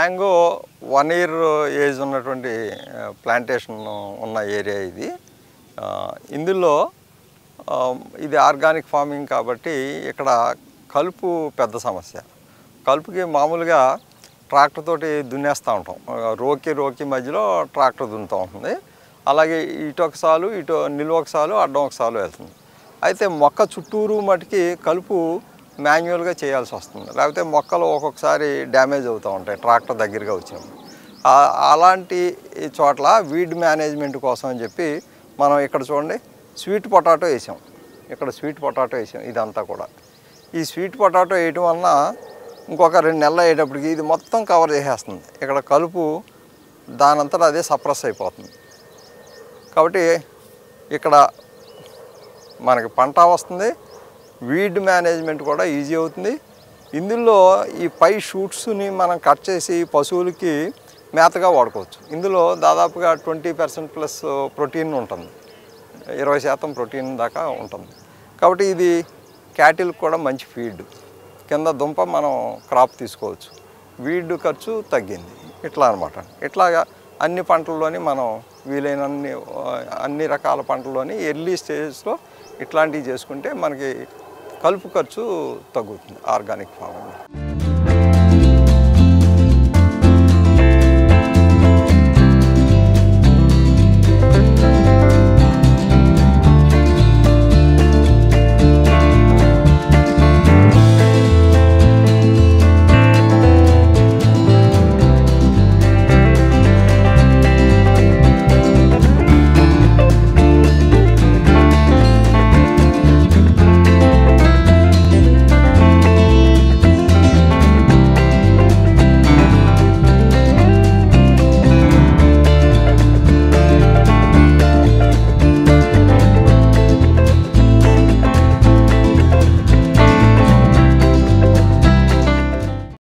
Mango 1 year age ఉన్నటువంటి plantation ఉన్న area ఇది. ఇందులో ఇది ఆర్గానిక్ ఫార్మింగ్ కాబట్టి ఇక్కడ కలుపు పెద్ద సమస్య. కలుపుకి మామూలుగా ట్రాక్టర్ తోటి దున్నేస్తూ ఉంటాం. రోకి మధ్యలో ట్రాక్టర్ దున్నుతూ ఉంటుంది. అలాగే ఇటు ఒక సాలు, ఇటు నిలువ ఒక సాలు, అడ్డం ఒక సాలు వెళ్తుంది. అయితే మొక్క చుట్టూరు మటుకి కలుపు మాన్యువల్గా చేయాల్సి వస్తుంది. లేకపోతే మొక్కలు ఒక్కొక్కసారి డ్యామేజ్ అవుతూ ఉంటాయి ట్రాక్టర్ దగ్గరగా వచ్చినప్పుడు. అలాంటి చోట్ల వీడ్ మేనేజ్మెంట్ కోసం అని చెప్పి మనం ఇక్కడ చూడండి స్వీట్ పొటాటో వేసాం. ఇక్కడ స్వీట్ పొటాటో వేసాం. ఇదంతా కూడా ఈ స్వీట్ పొటాటో వేయటం వలన ఇంకొక 2 నెలలు అయ్యేటప్పటికి ఇది మొత్తం కవర్ చేసేస్తుంది. ఇక్కడ కలుపు దానంతటా అదే సప్రెస్ అయిపోతుంది. కాబట్టి ఇక్కడ మనకి పంట వస్తుంది, వీడ్ మేనేజ్మెంట్ కూడా ఈజీ అవుతుంది. ఇందులో ఈ పై షూట్స్ని మనం కట్ చేసి పశువులకి మేతగా వాడుకోవచ్చు. ఇందులో దాదాపుగా 20% ప్లస్ ప్రోటీన్ ఉంటుంది, 20% ప్రోటీన్ దాకా ఉంటుంది. కాబట్టి ఇది క్యాటిల్కి కూడా మంచి ఫీడ్. కింద దుంప మనం క్రాప్ తీసుకోవచ్చు, వీడ్ ఖర్చు తగ్గింది. ఇట్లా అనమాట. ఇట్లాగా అన్ని పంటల్లోని మనం వీలైనన్ని అన్ని రకాల పంటల్లోని ఎర్లీ స్టేజెస్లో ఇట్లాంటివి చేసుకుంటే మనకి కలుపు ఖర్చు తగ్గుతుంది ఆర్గానిక్ ఫార్మింగ్.